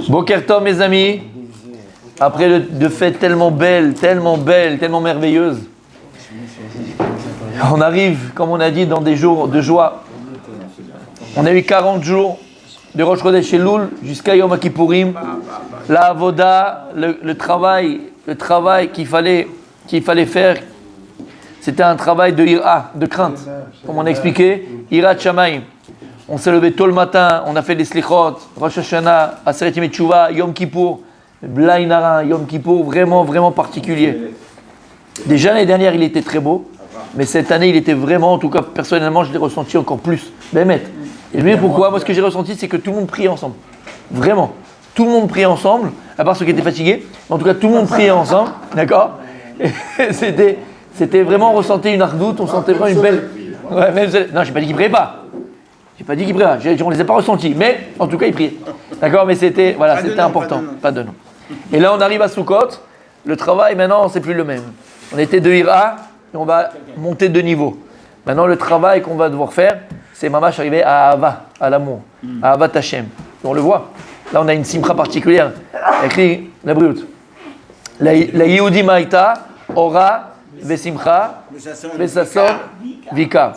Boker Tov, mes amis. Après de fêtes tellement belles, tellement merveilleuses, on arrive, comme on a dit, dans des jours de joie. On a eu 40 jours de Rosh Chodesh Elul jusqu'à Yom Kippourim. La avoda, le travail qu'il fallait faire, c'était un travail de ira, de crainte. Comme on a expliqué, ira Shamayim. On s'est levé tôt le matin, on a fait des slichot, Rosh Hashanah, Aseret Yemei Teshuvah, Yom Kippour, Blai Nara, Yom Kippour, vraiment particulier. Déjà l'année dernière, il était très beau, mais cette année, il était vraiment, en tout cas personnellement, je l'ai ressenti encore plus. Bémet. Et je me dis pourquoi? Moi, ce que j'ai ressenti, c'est que tout le monde priait ensemble. Vraiment. Tout le monde priait ensemble, à part ceux qui étaient fatigués. En tout cas, tout le monde priait ensemble, d'accord? Et c'était vraiment, on ressentait une ardoute, on sentait vraiment une belle... Ouais, même... Non, j'ai pas dit qu'ils priaient pas. J'ai pas dit qu'ils priaient pas, on les a pas ressentis. Mais, en tout cas, ils priaient. D'accord? Mais c'était important. Pas de nom. Et là, on arrive à Sukkot. Le travail, maintenant, c'est plus le même. On était de Ira, et on va monter de niveau. Maintenant, le travail qu'on va devoir faire, c'est Mamash arriver à Ahava, à l'amour, à Ahavat Hashem. On le voit. Là, on a une simcha particulière. Il écrit la brute. La Yehudi Maïta, Ora, Vesimcha, Vesason, Vika.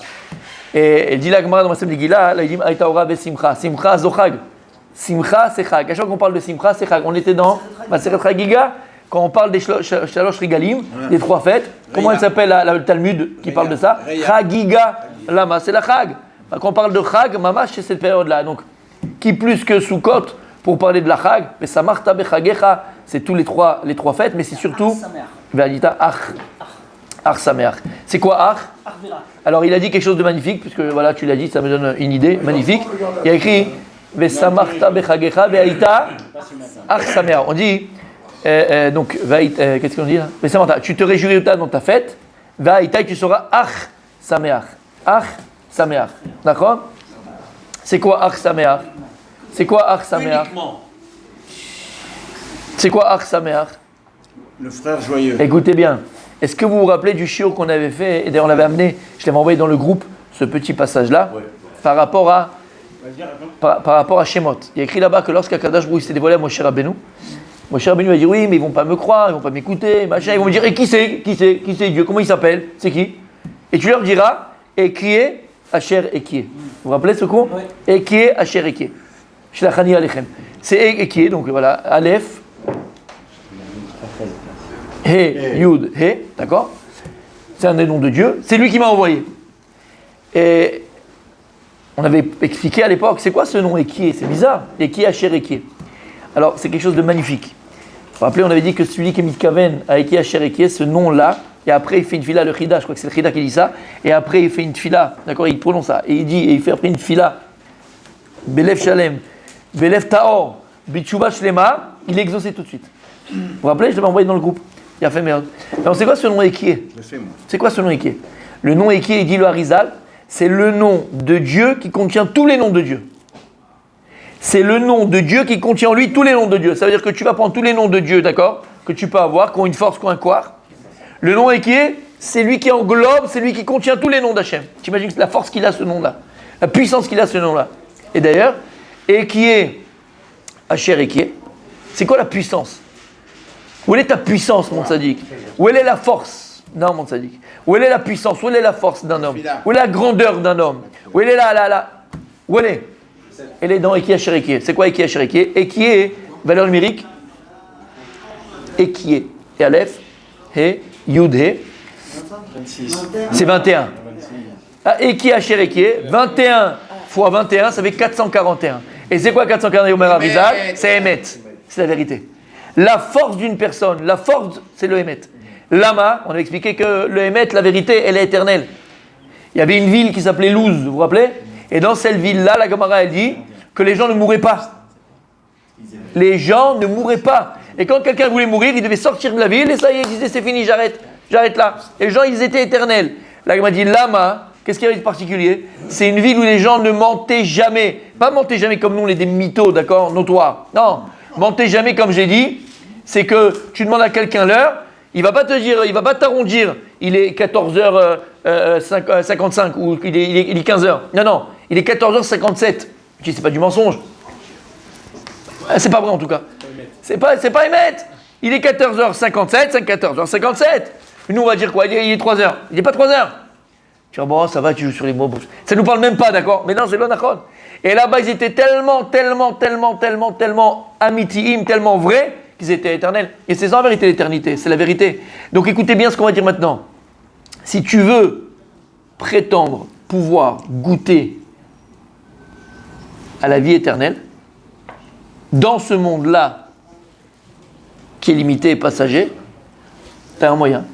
Et elle dit la Gemara dans Masem de Gila, la Yehudi Maïta, Ora, Vesimcha. Simcha, Zochag. Simcha, c'est Chag. À chaque fois qu'on parle de Simcha, c'est Chag. On était dans Maseret Chagiga, quand on parle des Shalosh Rigalim, des trois fêtes. Comment elle s'appelle le Talmud qui parle de ça? Chagiga, Lama, c'est la Chag. Quand on parle de Chag, Mamash, c'est cette période-là. Donc, qui plus que Sukkot pour parler de la Chag, mais Samarta Bechagecha, c'est tous les trois fêtes, mais c'est surtout Ve'adita Ach Sameach. C'est quoi Ach? Alors, il a dit quelque chose de magnifique, puisque voilà, tu l'as dit, ça me donne une idée magnifique. Il a écrit Ve'samarta Bechagecha Ve'adita Ach Sameach. On dit, donc, qu'est-ce qu'on dit là? Ve'samarta, tu te réjouis dans ta fête, Ve'adita, tu seras Ach Sameach. Ach Sameach. D'accord? C'est quoi Ach Sameach? C'est quoi Ach Sameach? C'est quoi Ach Sameach? Le frère joyeux. Écoutez bien. Est-ce que vous vous rappelez du shiur qu'on avait fait? Et d'ailleurs, on l'avait amené, je l'avais envoyé dans le groupe, ce petit passage-là, par rapport à Shemot. Il y a écrit là-bas que lorsqu'Akadosh Baruch Hu s'est dévoilé à Moshe Rabbeinu, Moshe Rabbeinu va dire oui, mais ils ne vont pas me croire, ils ne vont pas m'écouter, machin. Ils vont me dire, et qui c'est Dieu? Comment il s'appelle? C'est qui? Et tu leur diras, et qui est Asher et qui est. Vous vous rappelez ce cours? Et qui est Asher et qui est. Shlachani Alechem. C'est et qui est, donc voilà, Aleph, He, Yud, He, d'accord? C'est un des noms de Dieu. C'est lui qui m'a envoyé. Et on avait expliqué à l'époque, c'est quoi ce nom et qui est? C'est bizarre. Et qui est Asher et qui est. Alors, c'est quelque chose de magnifique. Vous vous rappelez, on avait dit que celui qui est Mitkaven à Eki Asher et qui est, ce nom-là, et après il fait une fila, le Chida, je crois que c'est le Chida qui dit ça, et après il fait une fila, d'accord, il prononce ça, et il dit, et il fait après une fila, Belev Shalem, Belev Taor, Bitshuva Shlema, il est exaucé tout de suite. Vous vous rappelez, je l'avais envoyé dans le groupe, il a fait merde. Alors c'est quoi ce nom Ekié? C'est quoi ce nom Ekié? Le nom Ekié, il dit le Harizal, c'est le nom de Dieu qui contient tous les noms de Dieu. C'est le nom de Dieu qui contient en lui tous les noms de Dieu. Ça veut dire que tu vas prendre tous les noms de Dieu, d'accord, que tu peux avoir, qui ont une force, qui ont un quar. Le nom Ekié, c'est lui qui englobe, c'est lui qui contient tous les noms d'Hachem. Tu imagines la force qu'il a ce nom-là, la puissance qu'il a ce nom-là. Et d'ailleurs, Ekié, Asher Ekié, c'est quoi la puissance? Où est ta puissance, mon tzaddik? Où est la force? Non, mon tzaddik. Où est la puissance? Où est la force d'un homme? Où est la grandeur d'un homme? Où est Où elle est? Elle est dans Eki Asher Ekié. C'est quoi Eki Asher Ekié? Ekié, valeur numérique. Ekié. Et Aleph, He, Yud, He. C'est 21. Eki Asher Ekié, 21 fois 21, ça fait 441. Et c'est quoi 441 Yomer Arizal? C'est Emet. C'est la vérité. La force d'une personne, la force, c'est le Emet. Lama, on a expliqué que le Emet, la vérité, elle est éternelle. Il y avait une ville qui s'appelait Luz, vous vous rappelez? Et dans cette ville-là, la Gemara, elle dit que les gens ne mourraient pas. Les gens ne mourraient pas. Et quand quelqu'un voulait mourir, il devait sortir de la ville et ça y est, il disait c'est fini, j'arrête là. Et les gens, ils étaient éternels. La Gemara dit Lama, qu'est-ce qu'il y avait de particulier? C'est une ville où les gens ne mentaient jamais. Pas mentaient jamais comme nous, on est des mythos, d'accord, notoires. Non, mentaient jamais comme j'ai dit. C'est que tu demandes à quelqu'un l'heure, il va pas te dire, il va pas t'arrondir, il est 14h55 ou il est 15h. Non, il est 14h57. Je dis, c'est pas du mensonge. Ah, c'est pas vrai en tout cas. C'est pas Emet. Il est 14h57, 14h57. Nous, on va dire quoi? Il est 3h. Il n'est pas 3h. Tu vois, bon, ça va, tu joues sur les mots. Ça ne nous parle même pas, d'accord? Mais non, c'est l'onachon. Et là-bas, ils étaient tellement amitiim, tellement vrais, qu'ils étaient éternels. Et c'est ça en vérité l'éternité, c'est la vérité. Donc écoutez bien ce qu'on va dire maintenant. Si tu veux prétendre pouvoir goûter à la vie éternelle, dans ce monde-là, qui est limité et passager, tu as un moyen.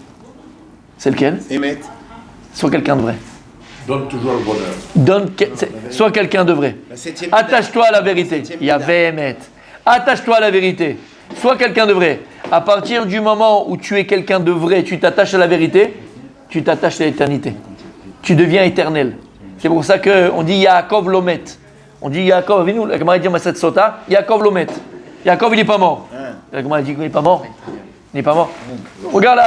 C'est lequel? Émet. Sois quelqu'un de vrai. Donne toujours le bonheur. Sois quelqu'un de vrai. Attache-toi à la vérité. Il y a Véhémet. Attache-toi à la vérité. Sois quelqu'un de vrai. À partir du moment où tu es quelqu'un de vrai, tu t'attaches à la vérité, tu t'attaches à l'éternité. Tu deviens éternel. C'est pour ça qu'on dit Yaakov Lomet. On dit Yaakov, nous, la Gemara dit Maset Sota, Yaakov Lomet. Yaakov, il n'est pas mort. La Gemara dit qu'il n'est pas mort. Il n'est pas mort. Regarde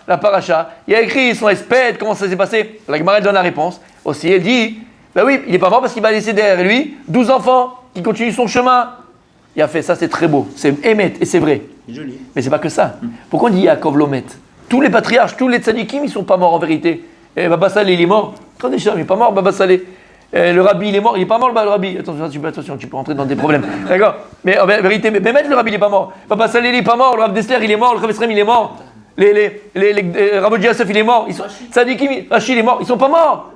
la paracha. Il y a écrit son espède, comment ça s'est passé. La Gemara donne la réponse. Aussi, elle dit, ben oui, il n'est pas mort parce qu'il va laisser derrière lui 12 enfants qui continuent son chemin. Il a fait ça, c'est très beau. C'est Emet et c'est vrai. C'est joli. Mais c'est pas que ça. Pourquoi on dit Yaakov Lomet? Tous les patriarches, tous les tzadikim, ils sont pas morts en vérité. Et Baba Salé, il est mort. Attendez, il n'est pas mort, Baba Salé. Le rabbi, il est mort. Il n'est pas mort, le rabbi. Attention, tu peux entrer dans des problèmes. D'accord? Mais en vérité, mais le rabbi, il n'est pas mort. Baba Salé, il n'est pas mort. Le Rav Dessler, il est mort. Le Rav Esrem, il est mort. Rabbi Yosef, il est mort. Tzadikim, Rachid, il est mort. Ils sont pas morts.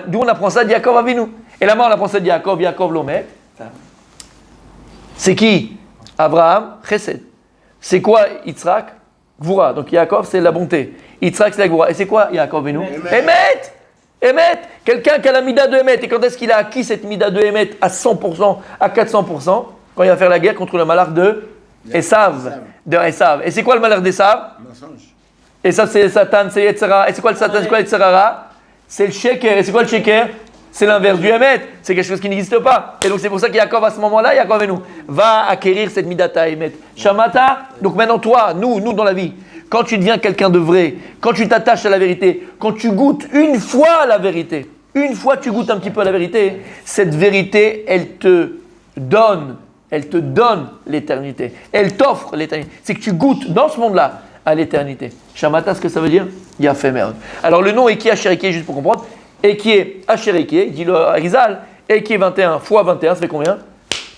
D'où on apprend ça de Yaakov Avinu. Et là-bas, on apprend ça de Yaakov Lomet. C'est qui? Abraham, Chesed. C'est quoi Yitzhak? Gvura. Donc Yaakov, c'est la bonté. Yitzhak, c'est la Gvura. Et c'est quoi Yaakov Avinu? Emet. Quelqu'un qui a la mida de Emet. Et quand est-ce qu'il a acquis cette mida de Emet à 100%, à 400%? Quand il va faire la guerre contre le malheur de Esav. Et c'est quoi le malheur d'Esav? Esav, c'est Satan, c'est Yetzera. Et c'est quoi le Satan? C'est quoi le Yetzera? C'est le Sheker. Et c'est quoi le Sheker? C'est l'inverse du Emet. C'est quelque chose qui n'existe pas. Et donc c'est pour ça qu'Yaakov, à ce moment-là, Yaakov et nous, va acquérir cette midata Emet. Shamata. Donc maintenant, toi, nous dans la vie, quand tu deviens quelqu'un de vrai, quand tu t'attaches à la vérité, quand tu goûtes une fois à la vérité, une fois tu goûtes un petit peu à la vérité, cette vérité, elle te donne l'éternité. Elle t'offre l'éternité. C'est que tu goûtes dans ce monde-là à l'éternité. Shamata, ce que ça veut dire? Yafé merde. Alors le nom Eki Asheriki, juste pour comprendre, Eki est Asheriki, dit le Arizal, Eki est 21 fois 21, ça fait combien?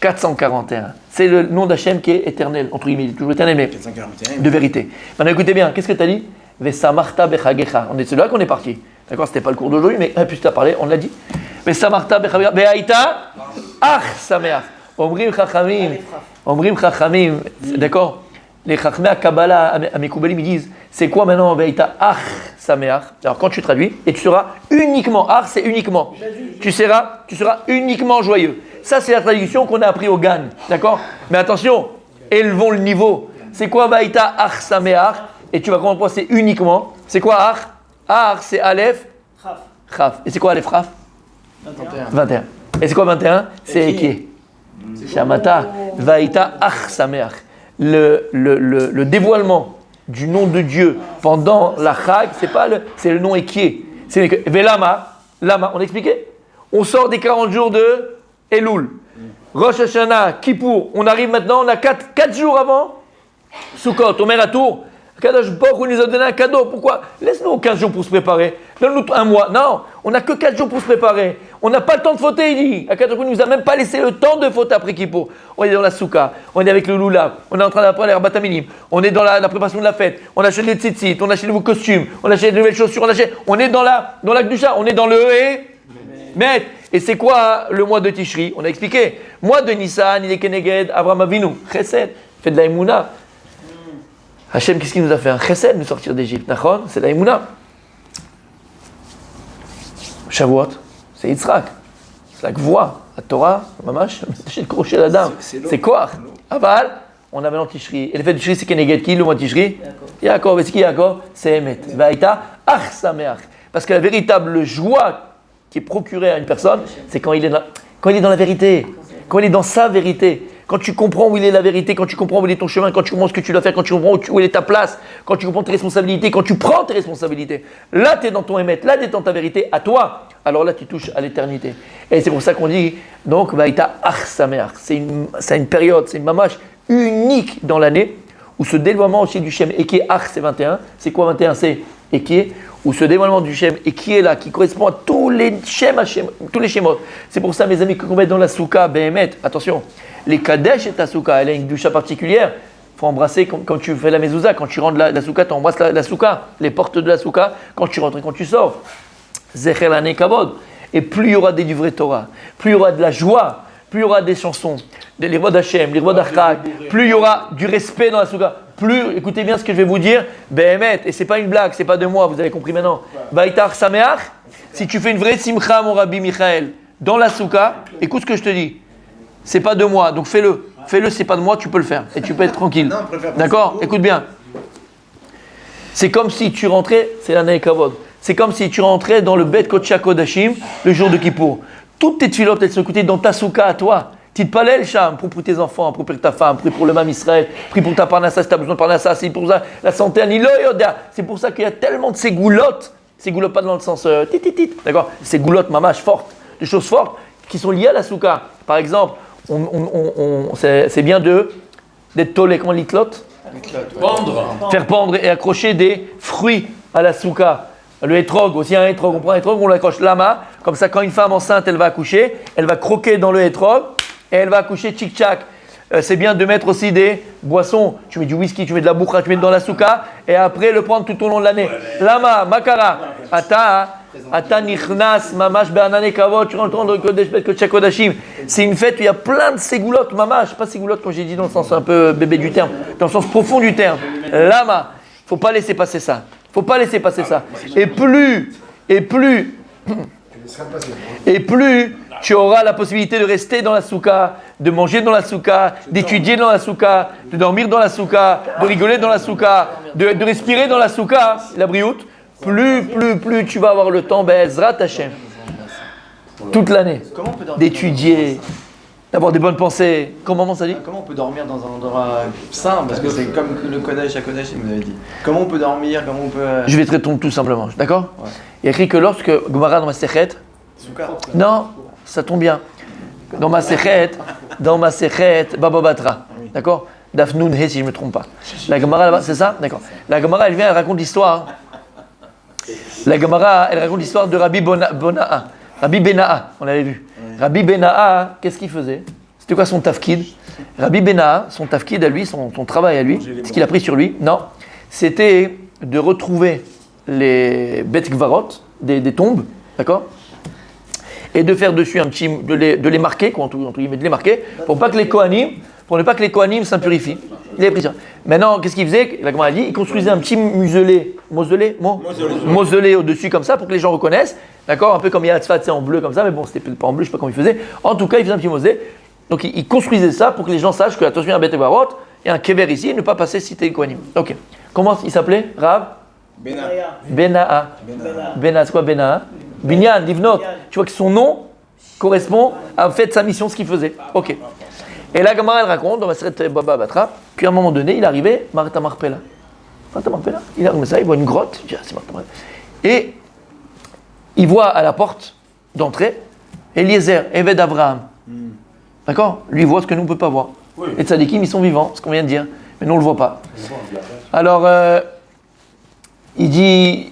441. C'est le nom d'Hachem qui est éternel, entre guillemets, toujours éternel, mais 441. de vérité. Maintenant écoutez bien, qu'est-ce que tu as dit? Vesamarta bechagecha. C'est là qu'on est parti. D'accord, c'était pas le cours d'aujourd'hui, mais puisque tu as parlé, on l'a dit. Vesamarta bechagecha. Behaïta ach sameach. Omrim chachamim. D'accord? Les chachamim à Kabbalah, à Mekoubalim, ils disent, c'est quoi maintenant Behaïta ach sameach? Alors quand tu traduis, et tu seras uniquement, ach c'est uniquement. Tu seras uniquement joyeux. Ça, c'est la traduction qu'on a appris au GAN. D'accord? Mais attention, élevons le niveau. C'est quoi Baïta Ach Sameach? Et tu vas comprendre pourquoi c'est uniquement. C'est quoi Ach? Ach, c'est Aleph. Chaf. Et c'est quoi Aleph Chaf? 21. Et c'est quoi 21? C'est Eke. Shamata. Baïta Ach Sameach. Le dévoilement du nom de Dieu pendant la Chag, c'est le nom Eke. C'est Velama. Lama, on a expliqué? On sort des 40 jours de Elul, Rosh Hashanah, Kippour, on arrive maintenant, on a 4 jours avant Sukkot, on met la tour. Kadosh Baruch Hu nous a donné un cadeau, pourquoi? Laisse-nous 15 jours pour se préparer, donne-nous un mois. Non, on n'a que 4 jours pour se préparer, on n'a pas le temps de fauter, il dit. Kadosh Baruch Hu nous a même pas laissé le temps de fauter après Kippour. On est dans la Souka, on est avec le Lulav, on est en train d'apprendre les Bataminim, on est dans la préparation de la fête, on achète les tzitzit, on achète de nouveaux costumes, on achète de nouvelles chaussures, on est dans la Gdusha, on est dans le Met. Et c'est quoi le mois de Tishri? On a expliqué. Mois de Nissan, il est Keneged, Avraham Avinu, Chesed, fait de la Emouna. Hachem, qu'est-ce qu'il nous a fait? Un Chesed, nous sortir d'Égypte. Nachon, c'est la Emouna. Shavuot, c'est Yitzhak. C'est la Gvoa, la Torah, Mamash, c'est le crochet la dame. C'est quoi? Aval, on avait dans Tishri. Et le fait de Tishri, c'est Keneged qui, le mois de Tishri? Yaakov. Et c'est qui Yaakov? C'est Emet. Vaïta, Ach Sameach. Parce que la véritable joie qui est procuré à une personne, c'est quand il est dans la vérité, quand il est dans sa vérité, quand tu comprends où il est la vérité, quand tu comprends où il est ton chemin, quand tu comprends ce que tu dois faire, quand tu comprends où est ta place, quand tu comprends tes responsabilités, quand tu prends tes responsabilités, là tu es dans ton émet, là tu es dans ta vérité à toi, alors là tu touches à l'éternité. Et c'est pour ça qu'on dit, donc, Vaïta Ach Sameach, c'est une période, c'est une mamash unique dans l'année, où ce dévoilement aussi du Shem Eké Ach, c'est 21, c'est quoi 21? C'est Eké, où ce dévoilement du Shem Eké là, qui correspond à tous les tous les Shemot. C'est pour ça, mes amis, que qu'on met dans la Souka, Behemet, attention, les Kadesh et ta Souka, elle a une doucha particulière. Il faut embrasser quand tu fais la mezouza, quand tu rentres la Souka, tu embrasses la Souka, les portes de la Souka, quand tu rentres et quand tu sors. Zecher l'année Kavod. Et plus il y aura des livrets Torah, plus il y aura de la joie, plus il y aura des chansons, les voix d'Hachem, les voix d'Achak, plus il y aura du respect dans la Souka, plus, écoutez bien ce que je vais vous dire, Behemet, et c'est pas une blague, c'est pas de moi, vous avez compris maintenant. Baïtar Sameach, si tu fais une vraie simcha, mon Rabbi Michael, dans la Souka, écoute ce que je te dis, c'est pas de moi, donc fais-le. Fais-le, c'est pas de moi, tu peux le faire, et tu peux être tranquille. D'accord? Écoute bien. C'est comme si tu rentrais, c'est l'année Kavod, c'est comme si tu rentrais dans le Bet Kodesh Kodashim, le jour de Kippour. Toutes tes tfilotes, elles sont écoutées dans ta souka à toi. Titpalel, Sham, pour tes enfants, pour ta femme, pour le Mam Israël, prie pour ta parnassa, si tu as besoin de parnassa, c'est pour ça, la santé, c'est pour ça qu'il y a tellement de ces goulottes pas dans le sens d'accord, ces goulottes mamash fortes, des choses fortes qui sont liées à la souka. Par exemple, c'est bien d'être tolé, comment l'itlot? Pendre. Faire pendre et accrocher des fruits à la souka. Le hétrog, aussi un hétrog, on prend un hétrog, on l'accroche lama, comme ça quand une femme enceinte elle va accoucher, elle va croquer dans le hétrog et elle va accoucher tchik-tchak. C'est bien de mettre aussi des boissons, tu mets du whisky, tu mets de la boukha, tu mets dans la souka et après le prendre tout au long de l'année. Lama, makara, ata nichnas, mamash be'anane kavod, tu rentres dans le kodesh bet kodesh kodashim. C'est une fête où il y a plein de ségoulottes, mamash, pas ségoulottes comme j'ai dit dans le sens un peu bébé du terme, dans le sens profond du terme. Lama, faut pas laisser passer ça. Faut pas laisser passer ça. Et plus tu auras la possibilité de rester dans la souka, de manger dans la souka, d'étudier dans la souka, de dormir dans la souka, de rigoler dans la souka, de respirer dans la souka, la brioute, plus tu vas avoir le temps, Be'ezrat Hashem, toute l'année, d'étudier, d'avoir des bonnes pensées. Comment ça dit? Comment on peut dormir dans un endroit sain? Parce que c'est comme le Kodesh à Kodesh, il vous avait dit. Comment on peut dormir? Comment on peut... Je vais te répondre tout simplement, d'accord? Ouais. Il y a écrit que lorsque Gemara dans ma Sechet, non, ça tombe bien. Dans ma Sechet, Baba Batra, d'accord? Dafnoun He, si je ne me trompe pas. La Gemara là-bas, c'est ça? D'accord. La Gemara, elle vient, elle raconte l'histoire. La Gemara, elle raconte l'histoire de Rabbi Bona'a. Rabbi Bena'a, on l'avait vu. Rabbi Bena'a, qu'est-ce qu'il faisait? C'était quoi son tafkid? Rabbi Bena'a, son tafkid à lui, son travail à lui, ce qu'il a pris sur lui, non, c'était de retrouver les Bet Gvarot, des tombes, d'accord? Et de faire dessus un petit, de les marquer, quoi, entre guillemets, de les marquer, pour ne pas que les Kohanim s'impurifient. Il avait pris ça. Maintenant, qu'est-ce qu'il faisait? La Gemara a dit, il construisait un petit mausolée au-dessus comme ça, pour que les gens reconnaissent. D'accord, un peu comme il y a Hatzfat, c'est en bleu comme ça, mais bon, c'était pas en bleu, je sais pas comment il faisait. En tout cas, il faisait un petit mausolée. Donc, il construisait ça pour que les gens sachent que, attention, il y a un Beth Gvarot, il y a un Kever ici, et ne pas passer cité Kohanim. Ok. Comment il s'appelait? Rav Bena'a. Bena'a, c'est quoi Bena'a? Binyan, Livnot. Tu vois que son nom correspond à fait sa mission, ce qu'il faisait. Ok. Et la Gemara, elle raconte, dans ma série Baba Batra, puis à un moment donné, il arrivait, Martha Marpella. Il arrive ça, il voit une grotte, il dit, ah, c'est Martha Marpella. Et il voit à la porte d'entrée Eliezer, Eved Abraham. D'accord? Lui, il voit ce que nous, on ne peut pas voir. Oui. Les tzadikim, ils sont vivants, ce qu'on vient de dire, mais nous, on ne le voit pas. Alors, il dit,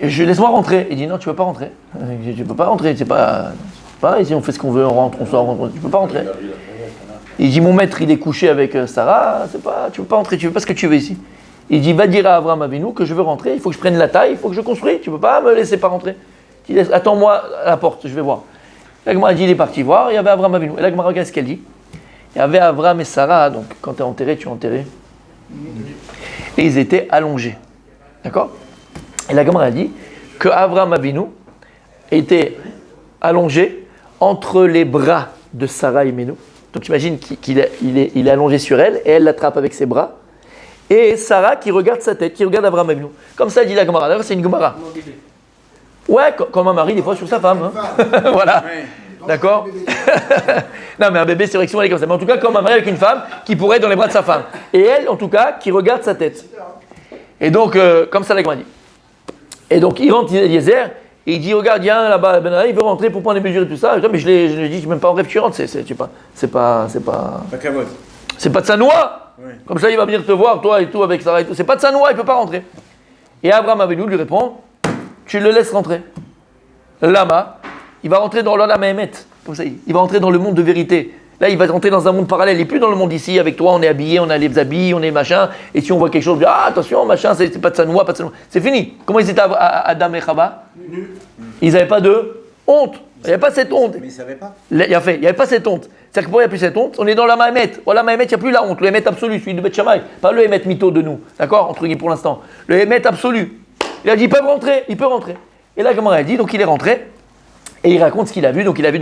laisse-moi rentrer. Il dit, non, tu ne peux pas rentrer. Tu ne peux pas rentrer, c'est pas ici, on fait ce qu'on veut, on rentre, on sort, tu ne peux pas rentrer. Il dit, mon maître, il est couché avec Sarah, tu ne peux pas rentrer, tu ne veux pas ce que tu veux ici. Il dit, va dire à Abraham Avinu que je veux rentrer, il faut que je prenne la taille, il faut que je construise, tu ne peux pas me laisser pas rentrer. Il dit, attends-moi à la porte, je vais voir. La Gemara dit, il est parti voir, il y avait Abraham Avinu. Et la Gemara, regarde ce qu'elle dit. Il y avait Abraham et Sarah, donc quand tu es enterré, tu es enterré. Et ils étaient allongés. D'accord? Et la Gemara dit que Abraham Avinu était allongé entre les bras de Sarah et Menou. Donc tu imagines qu'il est allongé sur elle et elle l'attrape avec ses bras. Et Sarah qui regarde sa tête, qui regarde Abraham Avinu. Comme ça dit la Gemara. D'ailleurs, c'est une Gemara. Ouais, comme un mari, des fois, sur sa femme. Hein. Voilà. D'accord. Non, mais un bébé, c'est vrai que souvent, elle est comme ça. Mais en tout cas, comme un mari avec une femme qui pourrait être dans les bras de sa femme. Et elle, en tout cas, qui regarde sa tête. Et donc, comme ça, la dit. Et donc, il rentre Eliezer, et il dit, regarde, il y a un là-bas, il veut rentrer pour prendre les mesures et tout ça. Mais je lui dis, même pas en rêve, tu rentres, c'est pas Pakavod. c'est pas de sa noix. Oui. Comme ça, il va venir te voir, toi et tout, avec Sarah et tout. C'est pas de sa noix, il peut pas rentrer. Et Abraham Avinu lui répond, tu le laisses rentrer. Lama, il va rentrer dans l'Olam Emet. Comme ça, il va rentrer dans le monde de vérité. Là, il va rentrer dans un monde parallèle. Il n'est plus dans le monde ici. Avec toi, on est habillé, on a les habits, on est machin. Et si on voit quelque chose, on dit, ah, attention, machin, c'est pas de sa noix, pas de sa noix. C'est fini. Comment ils étaient à Adam et Chava? Ils n'avaient pas de honte. Il n'y avait pas cette honte. Mais il ne savait pas. Il n'y avait pas cette honte. C'est-à-dire que pourquoi il n'y a plus cette honte? On est dans la Mahémet. Voilà, Mahémet, il n'y a plus la honte. Le Hémet absolu, celui de Beth Shammai. Pas le Hémet mytho de nous. D'accord? Entre guillemets pour l'instant. Le Hémet absolu. Il a dit, ils peuvent rentrer. Il peut rentrer. Et là, comment il a dit? Donc il est rentré. Et il raconte ce qu'il a vu. Donc il a vu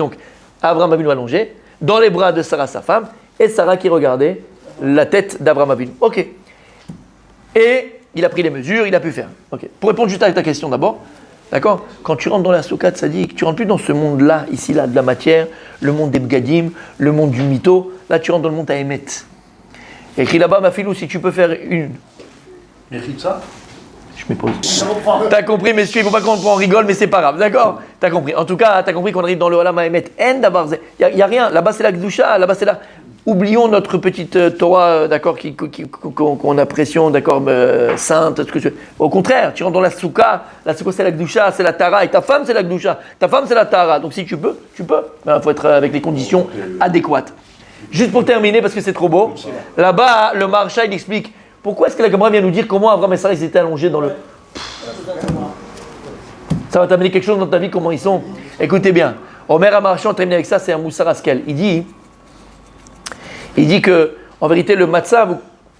Abraham Avinu allongé dans les bras de Sarah, sa femme, et Sarah qui regardait la tête d'Abraham Avinu. Ok. Et il a pris les mesures, il a pu faire. Ok. Pour répondre juste à ta question d'abord, d'accord? Quand tu rentres dans la soukha de Sadik, tu rentres plus dans ce monde-là, ici, là, de la matière, le monde des bgadim, le monde du mytho. Là, tu rentres dans le monde à Emet. Écrit là-bas, ma filou, si tu peux faire une. Écrit ça. Je m'épose. T'as compris, messieurs, il ne faut pas qu'on rigole, mais c'est pas grave, d'accord? T'as compris. En tout cas, t'as compris qu'on arrive dans le Olam Haemet. Il n'y a rien. Là-bas, c'est la Gdusha. Là-bas, c'est la. Oublions notre petite Torah, d'accord, qu'on a pression, d'accord, sainte. Au contraire, tu rentres dans la Soukha. La Soukha, c'est la Gdusha, c'est la Tara. Et ta femme, c'est la Gdusha. Ta femme, c'est la Tara. Donc, si tu peux, tu peux. Il faut être avec les conditions adéquates. Juste pour terminer, parce que c'est trop beau. Là-bas, le Maharsha, il explique. Pourquoi est-ce que la Gemara vient nous dire comment Abraham et Sarah ils étaient allongés dans le... Ça va t'amener quelque chose dans ta vie, comment ils sont? Écoutez bien. Omer Amarchon, on termine avec ça, c'est un Moussar Askel. Il dit que, en vérité, le matzav,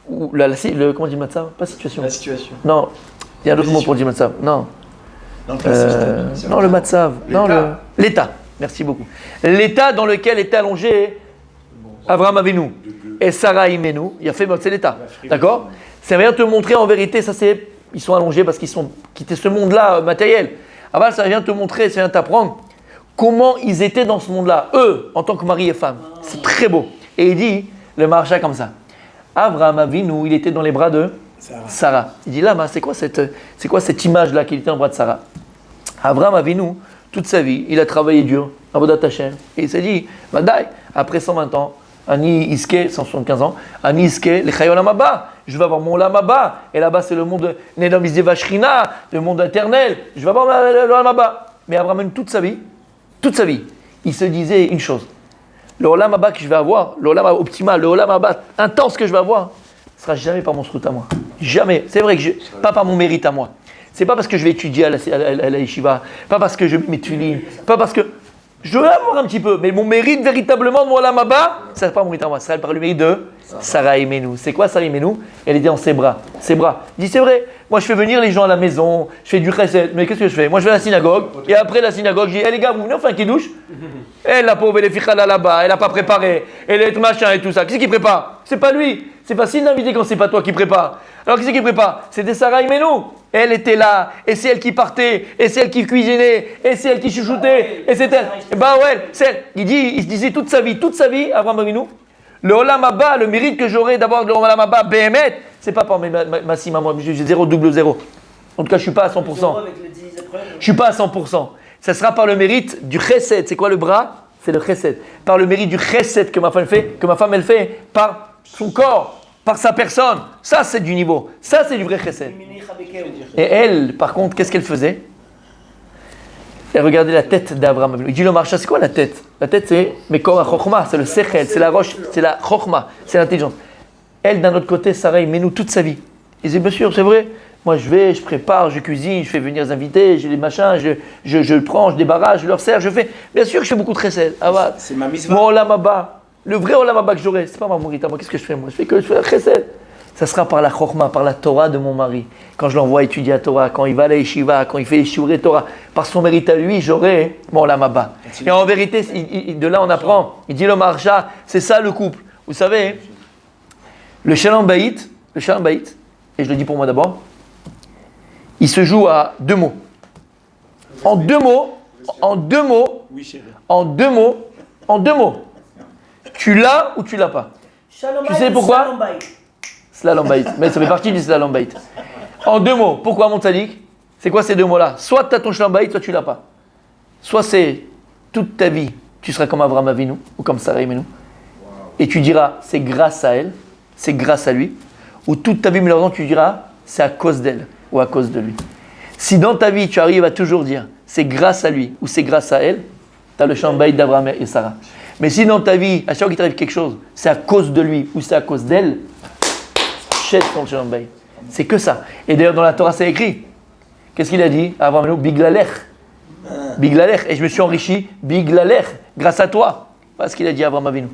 ou comment on dit matzav? Pas situation. La situation. Non, il y a un autre mot pour dire matzav. Non. Non, le matzav. Non, l'état. Merci beaucoup. L'état dans lequel était allongé Abraham Avinu. Et Sarah Imenu, il a fait c'est l'état. D'accord? Ça vient te montrer en vérité, ça c'est. Ils sont allongés parce qu'ils sont quittés ce monde-là matériel. Avant, ça vient te montrer, ça vient t'apprendre comment ils étaient dans ce monde-là, eux, en tant que mari et femme. C'est très beau. Et il dit, le Maharsha comme ça. Abraham Avinu, il était dans les bras de Sarah. Il dit là, c'est quoi cette image-là qu'il était dans les bras de Sarah? Abraham Avinu, toute sa vie, il a travaillé dur, Avodat Hashem. Et il s'est dit, Vadaï, après 120 ans, Ani Iske, 175 ans, Ani Iske, les Chayolam Abba, je vais avoir mon Olam Abba, et là-bas c'est le monde Nedam Izdeva Shrina, le monde éternel, je vais avoir l'Olam Abba. Mais Abraham, toute sa vie, il se disait une chose, le Olam Abba que je vais avoir, le Olam optimal, le Olam Abba intense que je vais avoir, ne sera jamais par mon srout à moi. Jamais. C'est vrai que pas par mon mérite à moi. C'est pas parce que je vais étudier à la yeshiva, pas parce que je mets mes tulines, pas parce que je veux avoir un petit peu, mais mon mérite véritablement de mon Olam Haba, ça ne sera pas mon mérite à moi, ça sera par le mérite de Sarah Imenu. C'est quoi Sarah Imenu? Elle était dans ses bras. Il dit c'est vrai, moi je fais venir les gens à la maison, je fais du chesed, mais qu'est-ce que je fais? Moi je vais à la synagogue, et après la synagogue, je dis, les gars, vous venez, on fait un kidouche? La pauvre, elle est fichala là-bas, elle n'a pas préparé, elle est machin et tout ça. Qui c'est qui prépare? C'est pas lui. C'est facile d'inviter quand c'est pas toi qui prépare. Alors qui c'est qui prépare? C'était Sarah Imenu. Elle était là, et c'est elle qui partait, et c'est elle qui cuisinait, et c'est elle qui chouchoutait, et c'est elle. Et bah ouais, c'est elle. Il se disait toute sa vie, Abraham Avinu, le Olam Haba, le mérite que j'aurai d'avoir le Olam Haba, Behemet, c'est pas par ma sima, moi, j'ai 0, 0. En tout cas, je suis pas à 100%. Je suis pas à 100%. Ça sera par le mérite du chesed. C'est quoi le bras? C'est le chesed. Par le mérite du chesed que ma femme elle fait, par son corps, par sa personne. Ça, c'est du niveau. Ça, c'est du vrai chesed. Et elle, par contre, qu'est-ce qu'elle faisait? Elle regardait la tête d'Abraham. Il dit le Maharsha, c'est quoi la tête? La tête, c'est Mekor HaChochma, c'est le Sechel, c'est la roche, c'est la Chochma, c'est l'intelligence. Elle, d'un autre côté, Sarah, il nous toute sa vie. Il dit, bien sûr, c'est vrai. Moi, je prépare, je cuisine, je fais venir les invités, j'ai les machins, je prends, je débarrasse, je leur sers, je fais. Bien sûr que je fais beaucoup de chesed. C'est ma misva. Mon Olam Haba, le vrai Olam Haba que j'aurai, c'est pas ma mourita. Moi, qu'est-ce que je fais? Moi, je fais la chesed. Ça sera par la Chochma, par la Torah de mon mari. Quand je l'envoie étudier la Torah, quand il va à la yeshiva, quand il fait les shiurei Torah, par son mérite à lui, j'aurai mon Olam Haba. Et en vérité, de là on apprend, il dit le Maharsha, c'est ça le couple. Vous savez, le Shalom Bayit, et je le dis pour moi d'abord, il se joue à 2 mots. En 2 mots, En deux mots, Oui, chérie. en deux mots, tu l'as ou tu l'as pas. Shalom Tu Bayit sais et pourquoi Shalom Bayit. Slalom bait. Mais ça fait partie du slalom bait. En deux mots, pourquoi mon tzaddik? C'est quoi ces deux mots-là? Soit tu as ton shalom bait, soit tu l'as pas. Soit c'est toute ta vie, tu seras comme Abraham Avinu ou comme Sarah Imenu. Et tu diras, c'est grâce à elle, c'est grâce à lui. Ou toute ta vie, malheureusement, tu diras, c'est à cause d'elle ou à cause de lui. Si dans ta vie, tu arrives à toujours dire, c'est grâce à lui ou c'est grâce à elle, tu as le shalom bait d'Abraham et Sarah. Mais si dans ta vie, à chaque fois qu'il t'arrive quelque chose, c'est à cause de lui ou c'est à cause d'elle, jette ton shalom bait. C'est que ça. Et d'ailleurs, dans la Torah, c'est écrit. Qu'est-ce qu'il a dit? Abraham Avinu, Biglalech. Biglalech. Et je me suis enrichi, Biglalech, grâce à toi. Voilà ce qu'il a dit à Abraham Avinu.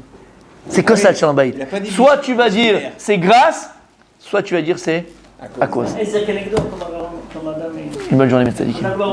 C'est que ça le shalom bait. Il a pas dit Soit tu vas dire bigalaire. c'est grâce, soit tu vas dire c'est à cause. איזה כנגדו, כלומר, Une bonne journée, mes tzadikim. אנחנו